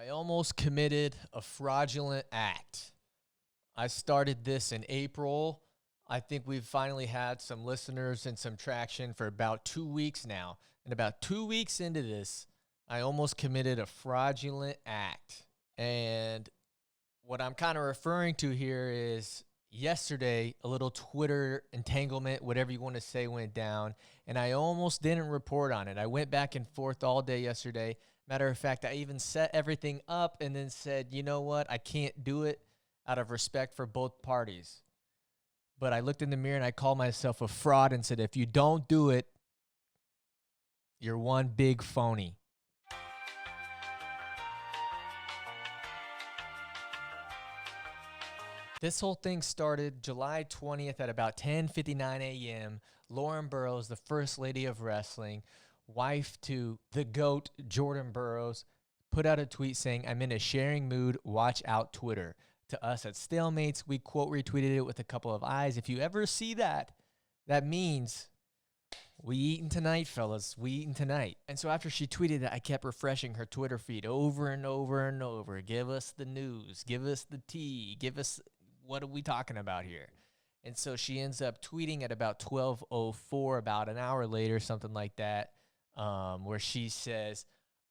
I almost committed a fraudulent act. I started this in April. I think we've finally had some listeners and some traction for about 2 weeks now. And about 2 weeks into this, I almost committed a fraudulent act. And what I'm kind of referring to here is yesterday, a little Twitter entanglement, whatever you want to say, went down. And I almost didn't report on it. I went back and forth all day yesterday. Matter of fact, I even set everything up and then said, you know what? I can't do it out of respect for both parties. But I looked in the mirror and I called myself a fraud and said, if you don't do it, you're one big phony. This whole thing started July 20th at about 10:59 a.m. Lauren Burroughs, the First Lady of Wrestling, wife to the GOAT, Jordan Burroughs, put out a tweet saying, I'm in a sharing mood, watch out Twitter. To us at StaleMates, we quote retweeted it with a couple of eyes. If you ever see that, that means we eating tonight, fellas. We eating tonight. And so after she tweeted that, I kept refreshing her Twitter feed over and over and over. Give us the news. Give us the tea. Give us, what are we talking about here? And so she ends up tweeting at about 12:04, about an hour later, something like that, where she says,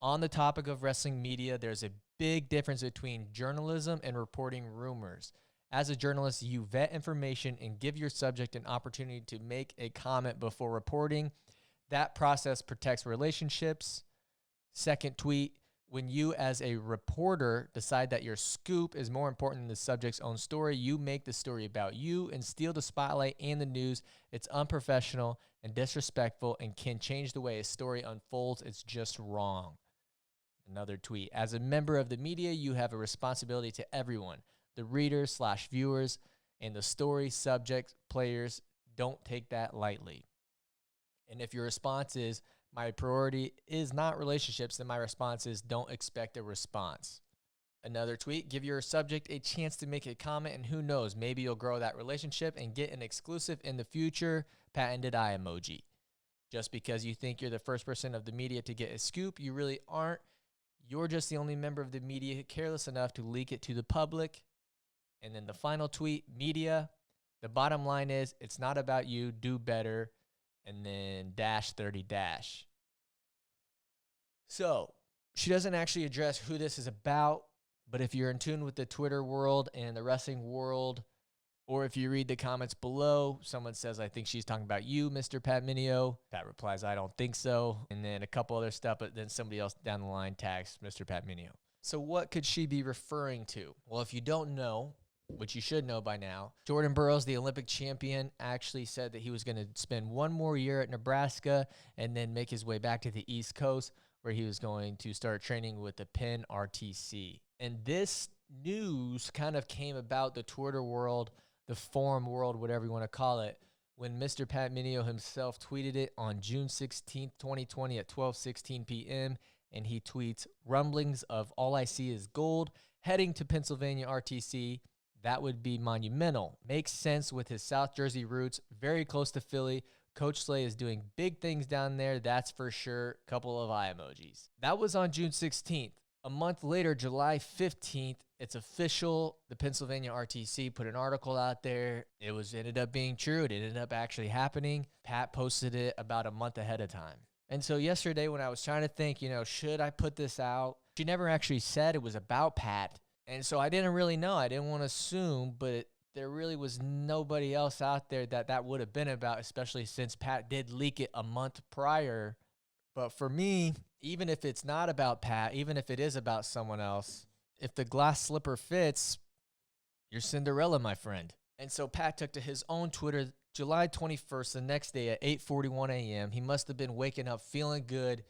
on the topic of wrestling media, there's a big difference between journalism and reporting rumors. As a journalist, you vet information and give your subject an opportunity to make a comment before reporting. That process protects relationships. Second tweet, when you as a reporter decide that your scoop is more important than the subject's own story, you make the story about you and steal the spotlight and the news. It's unprofessional and disrespectful and can change the way a story unfolds. It's just wrong. Another tweet, as a member of the media, you have a responsibility to everyone, the readers/viewers, and the story, subject, players. Don't take that lightly. And if your response is, my priority is not relationships, then my response is, don't expect a response. Another tweet, give your subject a chance to make a comment, and who knows, maybe you'll grow that relationship and get an exclusive in the future, patented eye emoji. Just because you think you're the first person of the media to get a scoop, you really aren't. You're just the only member of the media careless enough to leak it to the public. And then the final tweet, media, the bottom line is, it's not about you, do better, and then -30-. So she doesn't actually address who this is about, but if you're in tune with the Twitter world and the wrestling world, or if you read the comments below, someone says, I think she's talking about you, Mr. Pat Mineo. Pat replies, I don't think so. And then a couple other stuff, but then somebody else down the line tags Mr. Pat Mineo. So what could she be referring to? Well, if you don't know, which you should know by now, Jordan Burroughs, the Olympic champion, actually said that he was going to spend one more year at Nebraska and then make his way back to the East Coast, where he was going to start training with the Penn RTC. And this news kind of came about the Twitter world, the forum world, whatever you want to call it, when Mr. Pat Mineo himself tweeted it on June 16th, 2020 at 12:16 p.m., and he tweets, rumblings of all I see is gold, heading to Pennsylvania RTC. That would be monumental. Makes sense with his South Jersey roots, very close to Philly. Coach Slay is doing big things down there, that's for sure. Couple of eye emojis. That was on June 16th. A month later, July 15th, it's official. The Pennsylvania RTC put an article out there. It ended up being true. It ended up actually happening. Pat posted it about a month ahead of time. And so yesterday when I was trying to think, should I put this out? She never actually said it was about Pat. And so I didn't really know. I didn't want to assume, but there really was nobody else out there that would have been about, especially since Pat did leak it a month prior. But for me, even if it's not about Pat, even if it is about someone else, if the glass slipper fits, you're Cinderella, my friend. And so Pat took to his own Twitter July 21st, the next day at 8:41 a.m. He must have been waking up feeling good,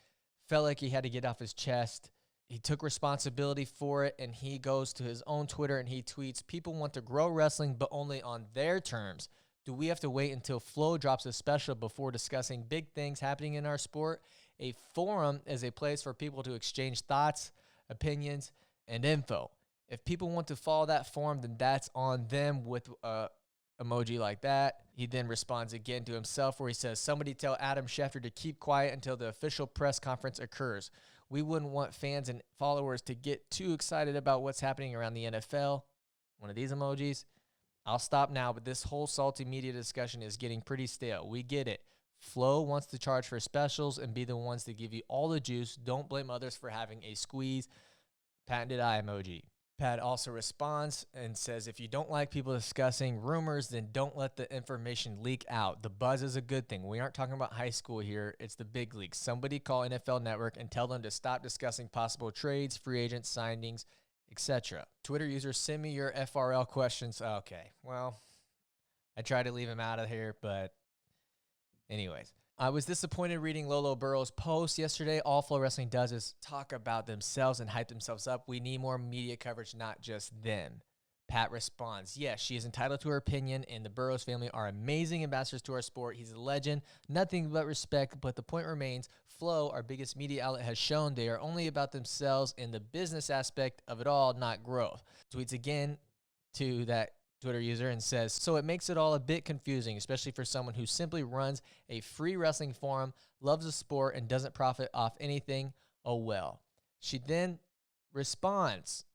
felt like he had to get off his chest. He took responsibility for it, and he goes to his own Twitter and he tweets, people want to grow wrestling, but only on their terms. Do we have to wait until Flow drops a special before discussing big things happening in our sport? A forum is a place for people to exchange thoughts, opinions, and info. If people want to follow that forum, then that's on them with emoji like that. He then responds again to himself where he says, somebody tell Adam Schefter to keep quiet until the official press conference occurs. We wouldn't want fans and followers to get too excited about what's happening around the NFL. One of these emojis. I'll stop now, but this whole salty media discussion is getting pretty stale. We get it. Flo wants to charge for specials and be the ones to give you all the juice. Don't blame others for having a squeeze. Patented eye emoji. Pat also responds and says, if you don't like people discussing rumors, then don't let the information leak out. The buzz is a good thing. We aren't talking about high school here. It's the big leagues. Somebody call NFL Network and tell them to stop discussing possible trades, free agent signings, etc. Twitter user, send me your FRL questions. Okay, well, I tried to leave him out of here, but anyways. I was disappointed reading Lolo Burroughs' post yesterday. All Flow Wrestling does is talk about themselves and hype themselves up. We need more media coverage, not just them. Pat responds, yes, she is entitled to her opinion, and the Burroughs family are amazing ambassadors to our sport. He's a legend, nothing but respect, but the point remains, Flow, our biggest media outlet, has shown they are only about themselves in the business aspect of it all, not growth. Tweets again to that Twitter user and says, so it makes it all a bit confusing, especially for someone who simply runs a free wrestling forum, loves the sport, and doesn't profit off anything. Oh well. She then responds.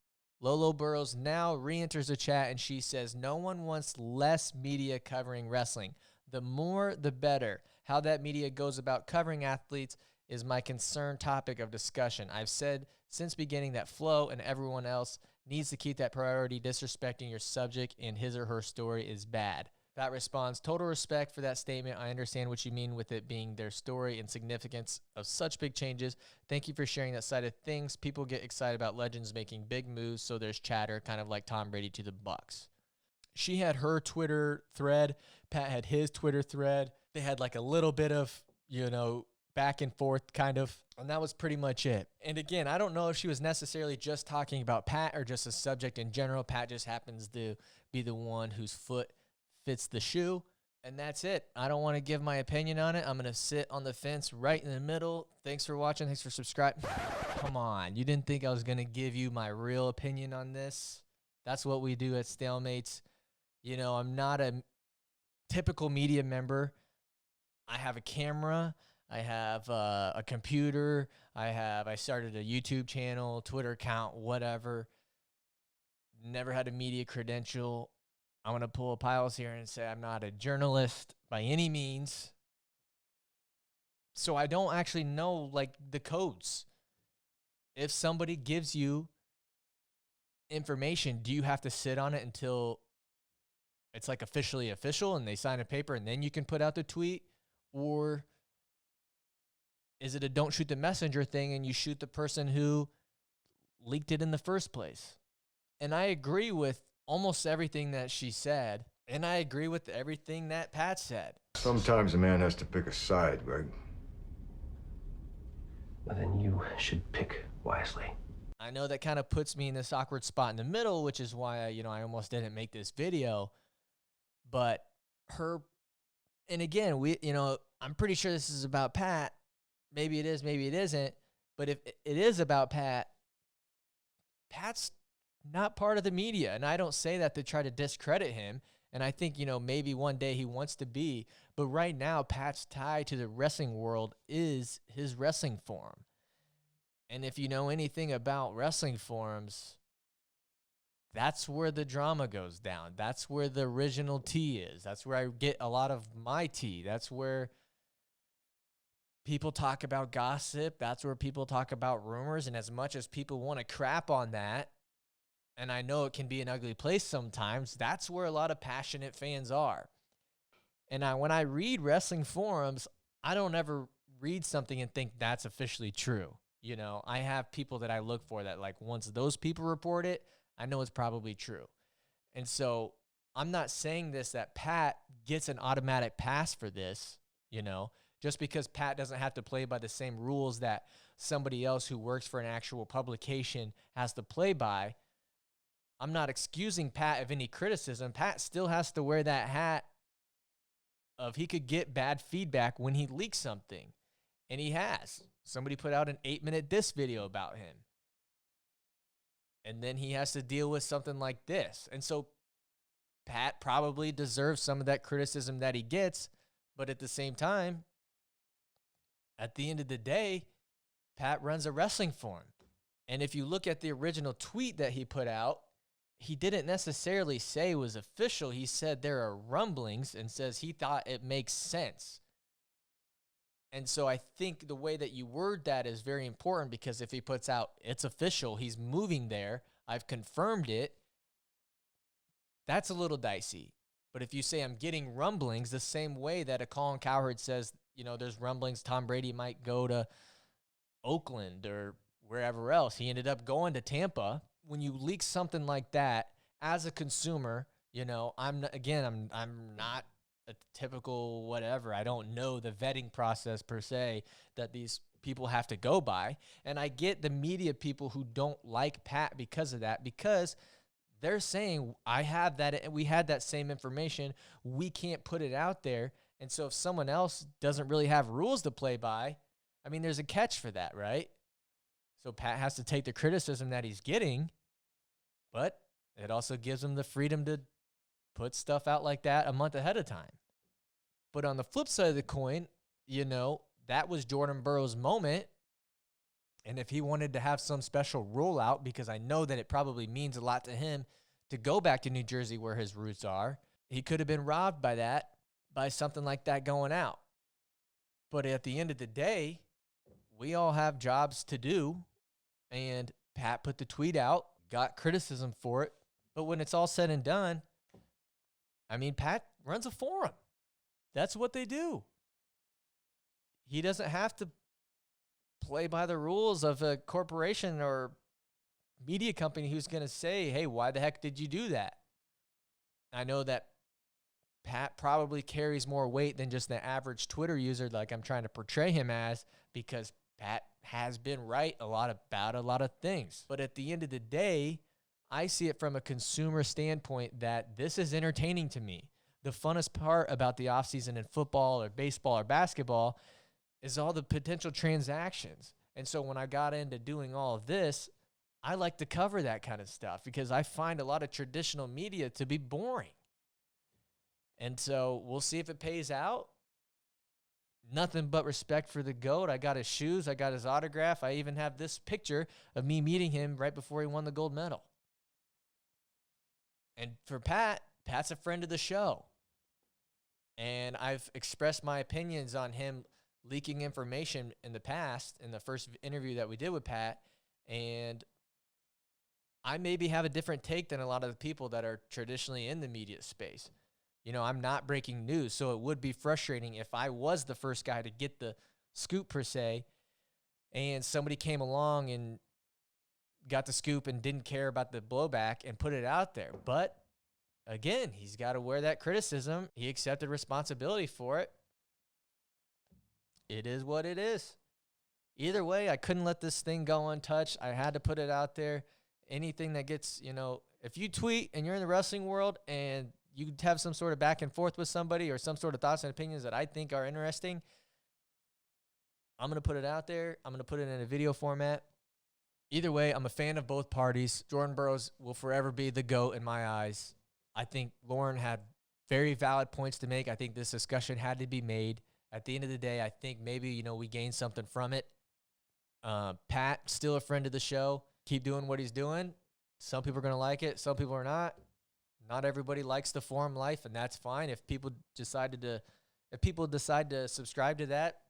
Lolo Burroughs now re-enters the chat and she says, no one wants less media covering wrestling. The more, the better. How that media goes about covering athletes is my concerned topic of discussion. I've said since beginning that Flo and everyone else needs to keep that priority. Disrespecting your subject in his or her story is bad. Pat responds, total respect for that statement. I understand what you mean with it being their story and significance of such big changes. Thank you for sharing that side of things. People get excited about legends making big moves, so there's chatter, kind of like Tom Brady to the Bucks. She had her Twitter thread. Pat had his Twitter thread. They had like a little bit of, back and forth kind of, and that was pretty much it. And again, I don't know if she was necessarily just talking about Pat or just a subject in general. Pat just happens to be the one whose foot fits the shoe, and that's it. I don't want to give my opinion on it. I'm going to sit on the fence right in the middle. Thanks for watching. Thanks for subscribing. Come on. You didn't think I was going to give you my real opinion on this? That's what we do at StaleMates. I'm not a typical media member. I have a camera. I have a computer. I started a YouTube channel, Twitter account, whatever. Never had a media credential. I'm going to pull a Piles here and say I'm not a journalist by any means. So I don't actually know, the codes. If somebody gives you information, do you have to sit on it until it's officially official and they sign a paper and then you can put out the tweet? Or is it a don't shoot the messenger thing and you shoot the person who leaked it in the first place? And I agree with almost everything that she said, and I agree with everything that Pat said. Sometimes a man has to pick a side, Greg. Well, then you should pick wisely. I know that kind of puts me in this awkward spot in the middle, which is why, I almost didn't make this video. But and again, I'm pretty sure this is about Pat. Maybe it is, maybe it isn't. But if it is about Pat, Pat's not part of the media. And I don't say that to try to discredit him. And I think, maybe one day he wants to be. But right now, Pat's tie to the wrestling world is his wrestling forum. And if you know anything about wrestling forums, that's where the drama goes down. That's where the original tea is. That's where I get a lot of my tea. That's where people talk about gossip. That's where people talk about rumors. And as much as people want to crap on that, and I know it can be an ugly place sometimes, that's where a lot of passionate fans are. And when I read wrestling forums, I don't ever read something and think that's officially true. I have people that I look for that, once those people report it, I know it's probably true. And so I'm not saying that Pat gets an automatic pass for this, just because Pat doesn't have to play by the same rules that somebody else who works for an actual publication has to play by. I'm not excusing Pat of any criticism. Pat still has to wear that hat of he could get bad feedback when he leaks something. And he has. Somebody put out an 8-minute diss video about him. And then he has to deal with something like this. And so Pat probably deserves some of that criticism that he gets. But at the same time, at the end of the day, Pat runs a wrestling forum. And if you look at the original tweet that he put out, he didn't necessarily say it was official. He said there are rumblings and says he thought it makes sense. And so I think the way that you word that is very important, because if he puts out, it's official, he's moving there, I've confirmed it, that's a little dicey. But if you say I'm getting rumblings, the same way that a Colin Cowherd says, there's rumblings Tom Brady might go to Oakland or wherever else. He ended up going to Tampa. When you leak something like that, as a consumer, I'm not a typical whatever. I don't know the vetting process per se that these people have to go by. And I get the media people who don't like Pat because of that, because they're saying, we had that same information. We can't put it out there. And so if someone else doesn't really have rules to play by, there's a catch for that, right? So Pat has to take the criticism that he's getting, but it also gives him the freedom to put stuff out like that a month ahead of time. But on the flip side of the coin, that was Jordan Burroughs' moment. And if he wanted to have some special rule out, because I know that it probably means a lot to him to go back to New Jersey where his roots are, he could have been robbed by something like that going out. But at the end of the day, we all have jobs to do. And Pat put the tweet out, got criticism for it. But when it's all said and done, Pat runs a forum. That's what they do. He doesn't have to play by the rules of a corporation or media company who's going to say, hey, why the heck did you do that? I know that Pat probably carries more weight than just the average Twitter user like I'm trying to portray him as, because Pat has been right about a lot of things. But at the end of the day, I see it from a consumer standpoint that this is entertaining to me. The funnest part about the offseason in football or baseball or basketball is all the potential transactions. And so when I got into doing all of this, I like to cover that kind of stuff because I find a lot of traditional media to be boring. And so we'll see if it pays out. Nothing but respect for the GOAT. I got his shoes. I got his autograph. I even have this picture of me meeting him right before he won the gold medal. And for Pat's a friend of the show. And I've expressed my opinions on him leaking information in the past, in the first interview that we did with Pat. And I maybe have a different take than a lot of the people that are traditionally in the media space. I'm not breaking news, so it would be frustrating if I was the first guy to get the scoop per se, and somebody came along and got the scoop and didn't care about the blowback and put it out there. But again, he's got to wear that criticism. He accepted responsibility for it. It is what it is. Either way, I couldn't let this thing go untouched. I had to put it out there. Anything that gets, if you tweet and you're in the wrestling world and you have some sort of back and forth with somebody or some sort of thoughts and opinions that I think are interesting, I'm going to put it out there. I'm going to put it in a video format. Either way, I'm a fan of both parties. Jordan Burroughs will forever be the GOAT in my eyes. I think Lauren had very valid points to make. I think this discussion had to be made. At the end of the day, I think maybe, we gained something from it. Pat, still a friend of the show. Keep doing what he's doing. Some people are going to like it. Some people are not. Not everybody likes the forum life, and that's fine. If people decide to subscribe to that,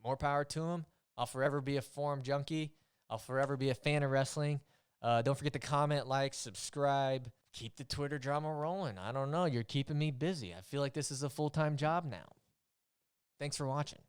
more power to them. I'll forever be a forum junkie. I'll forever be a fan of wrestling. Don't forget to comment, like, subscribe. Keep the Twitter drama rolling. I don't know. You're keeping me busy. I feel like this is a full-time job now. Thanks for watching.